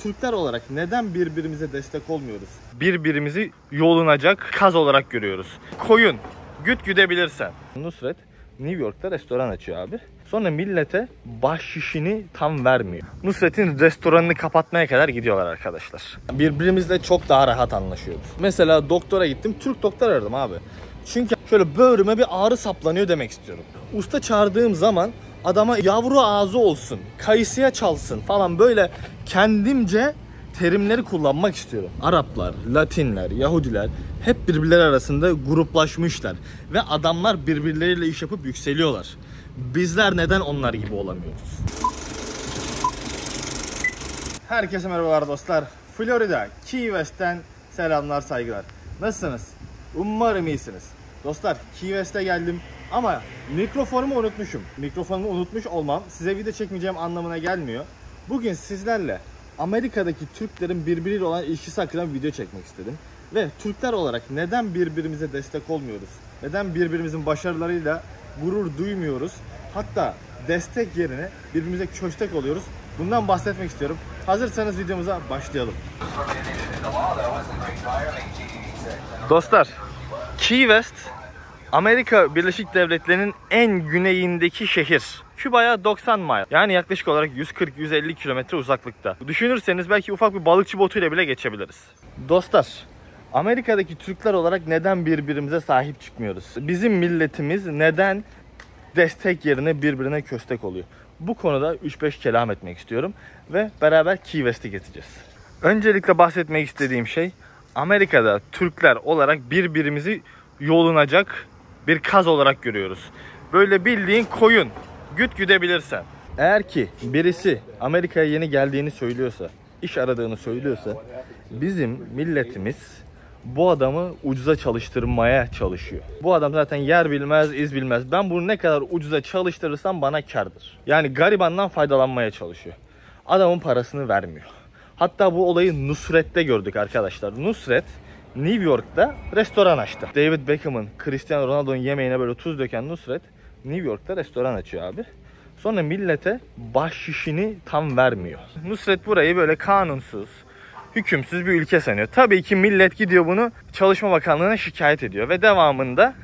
Türkler olarak neden birbirimize destek olmuyoruz? Birbirimizi yolunacak kaz olarak görüyoruz. Koyun, güt güdebilirsen. Nusret New York'ta restoran açıyor abi. Sonra millete bahşişini tam vermiyor. Nusret'in restoranını kapatmaya kadar gidiyorlar arkadaşlar. Birbirimizle çok daha rahat anlaşıyoruz. Mesela doktora gittim, Türk doktor aradım abi. Çünkü şöyle böğrüme bir ağrı saplanıyor demek istiyorum. Usta çağırdığım zaman adama yavru ağzı olsun, kayısıya çalsın falan böyle kendimce terimleri kullanmak istiyorum. Araplar, Latinler, Yahudiler hep birbirleri arasında gruplaşmışlar. Ve adamlar birbirleriyle iş yapıp yükseliyorlar. Bizler neden onlar gibi olamıyoruz? Herkese merhabalar dostlar. Florida, Key West'ten selamlar, saygılar. Nasılsınız? Umarım iyisiniz. Dostlar, Key West'e geldim ama mikrofonumu unutmuşum. Mikrofonumu unutmuş olmam size video çekmeyeceğim anlamına gelmiyor. Bugün sizlerle Amerika'daki Türklerin birbiriyle olan ilişkisi hakkında bir video çekmek istedim. Ve Türkler olarak neden birbirimize destek olmuyoruz? Neden birbirimizin başarılarıyla gurur duymuyoruz? Hatta destek yerine birbirimize köstek oluyoruz. Bundan bahsetmek istiyorum. Hazırsanız videomuza başlayalım. Dostlar, Key West, Amerika Birleşik Devletleri'nin en güneyindeki şehir. Küba'ya 90 mile. Yani yaklaşık olarak 140-150 kilometre uzaklıkta. Düşünürseniz belki ufak bir balıkçı botuyla bile geçebiliriz. Dostlar, Amerika'daki Türkler olarak neden birbirimize sahip çıkmıyoruz? Bizim milletimiz neden destek yerine birbirine köstek oluyor? Bu konuda 3-5 kelam etmek istiyorum ve beraber Key West'i geçeceğiz. Öncelikle bahsetmek istediğim şey, Amerika'da Türkler olarak birbirimizi yolunacak bir kaz olarak görüyoruz. Böyle bildiğin koyun, güt güdebilirsen. Eğer ki birisi Amerika'ya yeni geldiğini söylüyorsa, iş aradığını söylüyorsa, bizim milletimiz bu adamı ucuza çalıştırmaya çalışıyor. Bu adam zaten yer bilmez, iz bilmez. Ben bunu ne kadar ucuza çalıştırırsam bana kârdır. Yani garibandan faydalanmaya çalışıyor. Adamın parasını vermiyor. Hatta bu olayı Nusret'te gördük arkadaşlar. Nusret New York'ta restoran açtı. David Beckham'ın, Cristiano Ronaldo'nun yemeğine böyle tuz döken Nusret New York'ta restoran açıyor abi. Sonra millete bahşişini tam vermiyor. Nusret burayı böyle kanunsuz, hükümsüz bir ülke sanıyor. Tabii ki millet gidiyor bunu Çalışma Bakanlığı'na şikayet ediyor. Ve devamında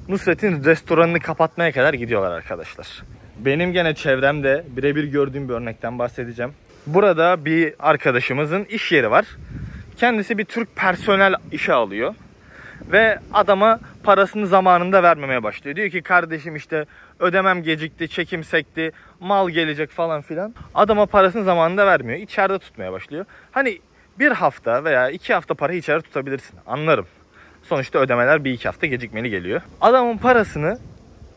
Nusret'in restoranını kapatmaya kadar gidiyorlar arkadaşlar. Benim gene çevremde birebir gördüğüm bir örnekten bahsedeceğim. Burada bir arkadaşımızın iş yeri var. Kendisi bir Türk personel işe alıyor. Ve adama parasını zamanında vermemeye başlıyor. Diyor ki kardeşim işte ödemem gecikti, çekim sekti, mal gelecek falan filan. Adama parasını zamanında vermiyor. İçeride tutmaya başlıyor. Hani bir hafta veya 2 hafta parayı içeride tutabilirsin. Anlarım. Sonuçta ödemeler 1-2 hafta gecikmeli geliyor. Adamın parasını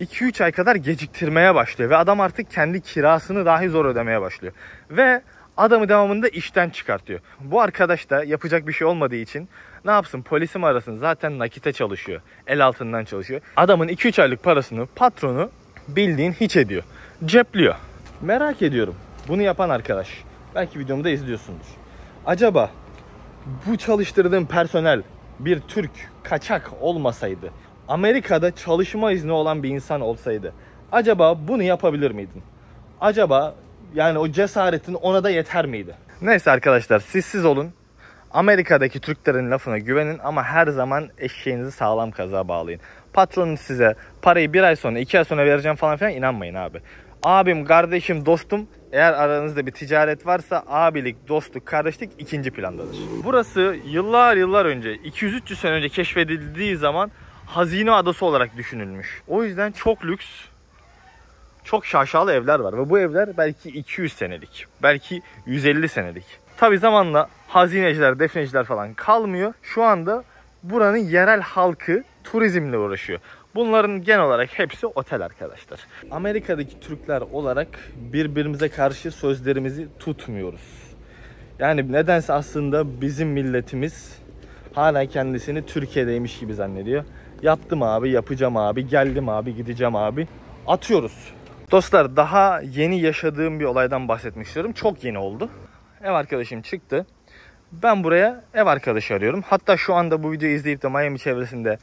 2-3 ay kadar geciktirmeye başlıyor. Ve adam artık kendi kirasını dahi zor ödemeye başlıyor. Ve adamı devamında işten çıkartıyor. Bu arkadaş da yapacak bir şey olmadığı için ne yapsın, polisi mi arasın, zaten nakite çalışıyor. El altından çalışıyor. Adamın 2-3 aylık parasını patronu bildiğin hiç ediyor. Cepliyor. Merak ediyorum, bunu yapan arkadaş, belki videomu da izliyorsundur. Acaba bu çalıştırdığım personel bir Türk kaçak olmasaydı, Amerika'da çalışma izni olan bir insan olsaydı, acaba bunu yapabilir miydin? Acaba yani o cesaretin ona da yeter miydi? Neyse arkadaşlar, siz olun. Amerika'daki Türklerin lafına güvenin ama her zaman eşeğinizi sağlam kazığa bağlayın. Patronun size parayı 1 ay sonra 2 ay sonra vereceğim falan filan inanmayın abi. Abim, kardeşim, dostum, eğer aranızda bir ticaret varsa abilik, dostluk, kardeşlik ikinci plandadır. Burası yıllar önce, 200-300 sene önce keşfedildiği zaman hazine adası olarak düşünülmüş. O yüzden çok lüks, çok şaşalı evler var ve bu evler belki 200 senelik, belki 150 senelik. Tabi zamanla hazineciler, defneciler falan kalmıyor. Şu anda buranın yerel halkı turizmle uğraşıyor. Bunların genel olarak hepsi otel arkadaşlar. Amerika'daki Türkler olarak birbirimize karşı sözlerimizi tutmuyoruz. Yani nedense aslında bizim milletimiz hala kendisini Türkiye'deymiş gibi zannediyor. Yaptım abi, yapacağım abi, geldim abi, gideceğim abi. Atıyoruz. Dostlar, daha yeni yaşadığım bir olaydan bahsetmek istiyorum. Çok yeni oldu. Ev arkadaşım çıktı. Ben buraya ev arkadaşı arıyorum. Hatta şu anda bu videoyu izleyip de Miami çevresinde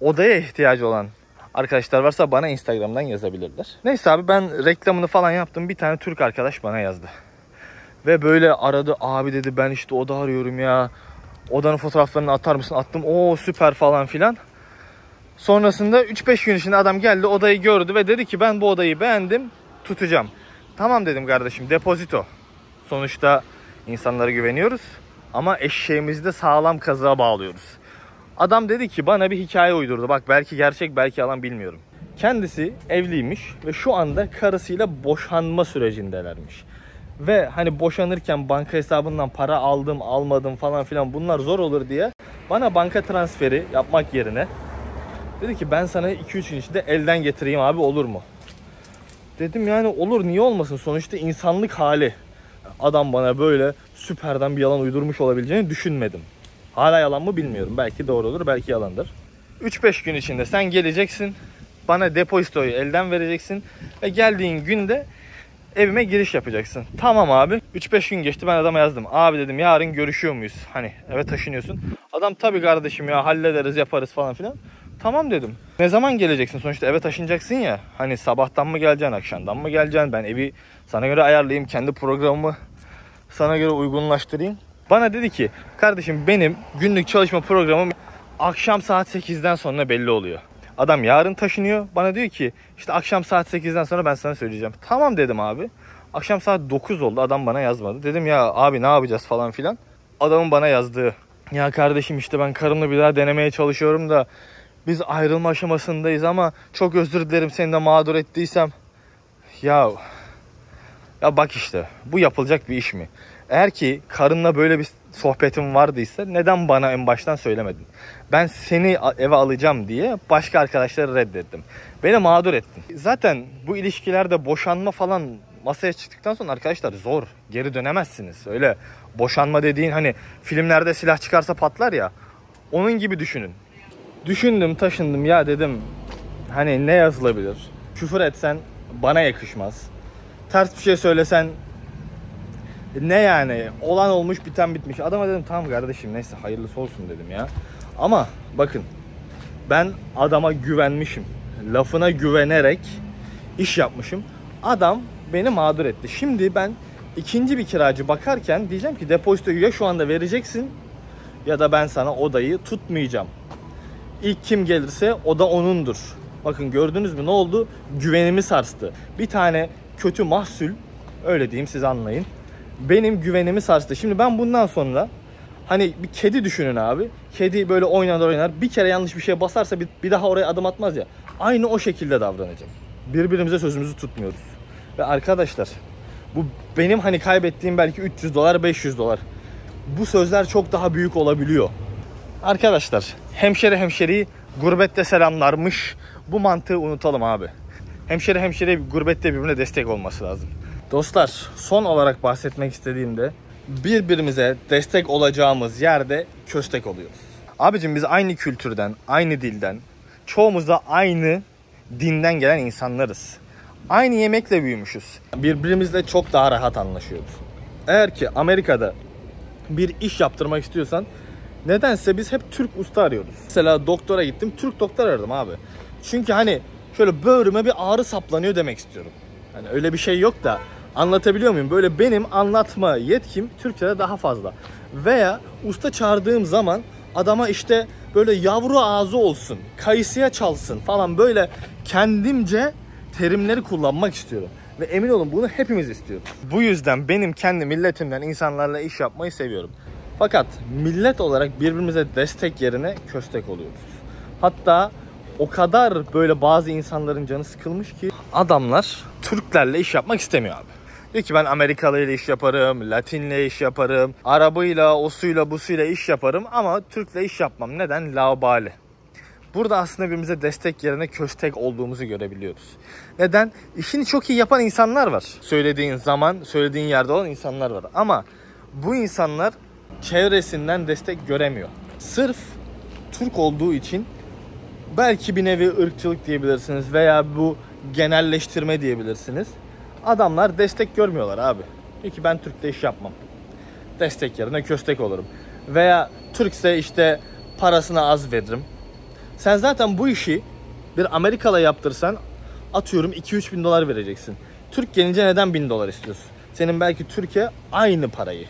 odaya ihtiyacı olan arkadaşlar varsa bana Instagram'dan yazabilirler. Neyse abi, ben reklamını falan yaptım. Bir tane Türk arkadaş bana yazdı. Ve böyle aradı, abi dedi ben işte oda arıyorum ya. Odanın fotoğraflarını atar mısın? Attım. Oo süper falan filan. Sonrasında 3-5 gün içinde adam geldi, odayı gördü ve dedi ki ben bu odayı beğendim, tutacağım. Tamam dedim kardeşim, depozito. Sonuçta insanlara güveniyoruz ama eşeğimizi de sağlam kazığa bağlıyoruz. Adam dedi ki bana bir hikaye uydurdu. Bak belki gerçek belki yalan bilmiyorum. Kendisi evliymiş ve şu anda karısıyla boşanma sürecindelermiş. Ve hani boşanırken banka hesabından para aldım almadım falan filan bunlar zor olur diye bana banka transferi yapmak yerine dedi ki ben sana 2-3 gün içinde elden getireyim abi, olur mu? Dedim yani olur, niye olmasın, sonuçta insanlık hali. Adam bana böyle süperden bir yalan uydurmuş olabileceğini düşünmedim. Hala yalan mı bilmiyorum, belki doğrudur belki yalandır. 3-5 gün içinde sen geleceksin, bana depozitoyu elden vereceksin ve geldiğin günde evime giriş yapacaksın. Tamam abi. 3-5 gün geçti, ben adama yazdım. Abi dedim yarın görüşüyor muyuz? Hani eve taşınıyorsun. Adam tabii kardeşim ya hallederiz yaparız falan filan. Tamam dedim. Ne zaman geleceksin? Sonuçta eve taşınacaksın ya. Hani sabahtan mı geleceksin, akşamdan mı geleceksin? Ben evi sana göre ayarlayayım, kendi programımı sana göre uygunlaştırayım. Bana dedi ki kardeşim benim günlük çalışma programım akşam saat 8'den sonra belli oluyor. Adam yarın taşınıyor. Bana diyor ki işte akşam saat 8'den sonra ben sana söyleyeceğim. Tamam dedim abi. Akşam saat 9 oldu. Adam bana yazmadı. Dedim ya abi ne yapacağız falan filan. Adamın bana yazdığı. Ya kardeşim işte ben karımla bir daha denemeye çalışıyorum da biz ayrılma aşamasındayız ama çok özür dilerim seni de mağdur ettiysem. Ya bak işte bu yapılacak bir iş mi? Eğer ki karınla böyle bir sohbetim vardıysa neden bana en baştan söylemedin? Ben seni eve alacağım diye başka arkadaşları reddettim. Beni mağdur ettin. Zaten bu ilişkilerde boşanma falan masaya çıktıktan sonra arkadaşlar zor. Geri dönemezsiniz. Öyle boşanma dediğin hani filmlerde silah çıkarsa patlar ya. Onun gibi düşünün. Düşündüm taşındım ya dedim. Hani ne yazılabilir? Küfür etsen bana yakışmaz. Ters bir şey söylesen ne yani, olan olmuş biten bitmiş. Adama dedim tamam kardeşim neyse hayırlısı olsun dedim ya. Ama bakın ben adama güvenmişim. Lafına güvenerek iş yapmışım. Adam beni mağdur etti. Şimdi ben ikinci bir kiracı bakarken diyeceğim ki depozitoyu ya şu anda vereceksin ya da ben sana odayı tutmayacağım. İlk kim gelirse o da onundur. Bakın gördünüz mü ne oldu? Güvenimi sarstı. Bir tane kötü mahsul, öyle diyeyim siz anlayın, benim güvenimi sarstı. Şimdi ben bundan sonra hani bir kedi düşünün abi. Kedi böyle oynar. Bir kere yanlış bir şeye basarsa bir daha oraya adım atmaz ya. Aynı o şekilde davranacağım. Birbirimize sözümüzü tutmuyoruz. Ve arkadaşlar bu benim hani kaybettiğim belki $300, $500. Bu sözler çok daha büyük olabiliyor. Arkadaşlar hemşeriyi gurbette selamlarmış. Bu mantığı unutalım abi. Hemşeri gurbette birbirine destek olması lazım. Dostlar son olarak bahsetmek istediğimde birbirimize destek olacağımız yerde köstek oluyoruz. Abicim biz aynı kültürden, aynı dilden, çoğumuz da aynı dinden gelen insanlarız. Aynı yemekle büyümüşüz. Birbirimizle çok daha rahat anlaşıyoruz. Eğer ki Amerika'da bir iş yaptırmak istiyorsan nedense biz hep Türk usta arıyoruz. Mesela doktora gittim, Türk doktor aradım abi. Çünkü hani şöyle böğrüme bir ağrı saplanıyor demek istiyorum. Hani öyle bir şey yok da anlatabiliyor muyum? Böyle benim anlatma yetkim Türkçe'de daha fazla. Veya usta çağırdığım zaman adama işte böyle yavru ağzı olsun, kayısıya çalsın falan böyle kendimce terimleri kullanmak istiyorum. Ve emin olun bunu hepimiz istiyoruz. Bu yüzden benim kendi milletimden insanlarla iş yapmayı seviyorum. Fakat millet olarak birbirimize destek yerine köstek oluyoruz. Hatta o kadar böyle bazı insanların canı sıkılmış ki adamlar Türklerle iş yapmak istemiyor abi. Diyor ki ben Amerikalı ile iş yaparım, Latinle iş yaparım, Arabıyla, osuyla, busuyla iş yaparım ama Türk'le iş yapmam. Neden? Laubali. Burada aslında birbirimize destek yerine köstek olduğumuzu görebiliyoruz. Neden? İşini çok iyi yapan insanlar var. Söylediğin zaman, söylediğin yerde olan insanlar var. Ama bu insanlar çevresinden destek göremiyor. Sırf Türk olduğu için belki bir nevi ırkçılık diyebilirsiniz veya bu genelleştirme diyebilirsiniz. Adamlar destek görmüyorlar abi. Diyor ki ben Türk'te iş yapmam. Destek yerine köstek olurum. Veya Türkse işte parasını az veririm. Sen zaten bu işi bir Amerikalı yaptırsan atıyorum 2-3 bin dolar vereceksin. Türk gelince neden $1000 istiyorsun? senin belki Türkiye aynı parayı.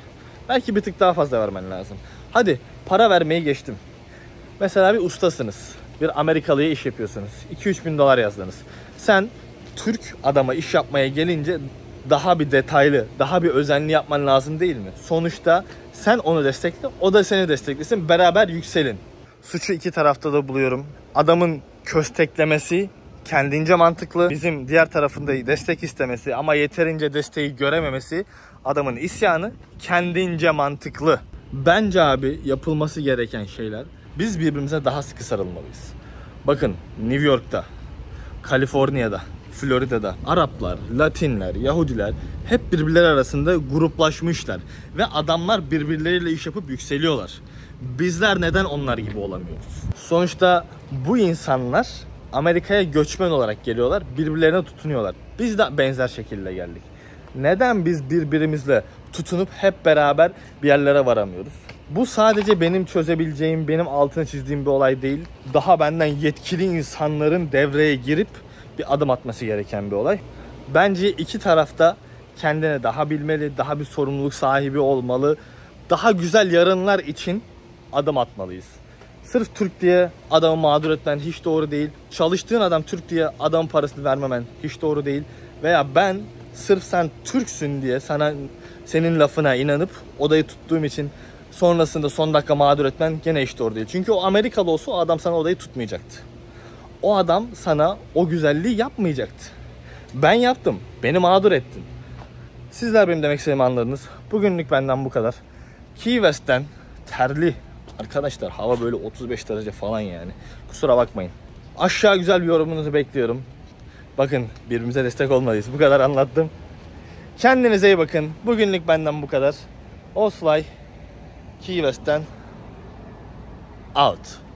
Belki bir tık daha fazla vermen lazım. Hadi para vermeyi geçtim. Mesela bir ustasınız. Bir Amerikalıya iş yapıyorsunuz. 2-3 bin dolar yazdınız. Sen Türk adama iş yapmaya gelince daha bir detaylı, daha bir özenli yapman lazım değil mi? Sonuçta sen onu destekle, o da seni desteklesin. Beraber yükselin. Suçu iki tarafta da buluyorum. Adamın kösteklemesi kendince mantıklı. Bizim diğer tarafında destek istemesi ama yeterince desteği görememesi, adamın isyanı kendince mantıklı. Bence abi yapılması gereken şeyler, biz birbirimize daha sıkı sarılmalıyız. Bakın New York'ta, Kaliforniya'da, Florida'da Araplar, Latinler, Yahudiler hep birbirleri arasında gruplaşmışlar. Ve adamlar birbirleriyle iş yapıp yükseliyorlar. Bizler neden onlar gibi olamıyoruz? Sonuçta bu insanlar Amerika'ya göçmen olarak geliyorlar, birbirlerine tutunuyorlar. Biz de benzer şekilde geldik. Neden biz birbirimizle tutunup hep beraber bir yerlere varamıyoruz? Bu sadece benim çözebileceğim, benim altını çizdiğim bir olay değil. Daha benden yetkili insanların devreye girip bir adım atması gereken bir olay. Bence iki tarafta kendine daha bilmeli, daha bir sorumluluk sahibi olmalı. Daha güzel yarınlar için adım atmalıyız. Sırf Türk diye adamı mağdur etmen hiç doğru değil. Çalıştığın adam Türk diye adamın parasını vermemen hiç doğru değil. Veya ben sırf sen Türksün diye senin lafına inanıp odayı tuttuğum için sonrasında son dakika mağdur etmen gene hiç doğru değil. Çünkü o Amerikalı olsa o adam sana odayı tutmayacaktı. O adam sana o güzelliği yapmayacaktı. Ben yaptım. Beni mağdur ettin. Sizler benim demek istediğimi anladınız. Bugünlük benden bu kadar. Key West'ten terli. Arkadaşlar hava böyle 35 derece falan yani. Kusura bakmayın. Aşağı güzel bir yorumunuzu bekliyorum. Bakın birbirimize destek olmalıyız. Bu kadar anlattım. Kendinize iyi bakın. Bugünlük benden bu kadar. Osfly Key West'ten out.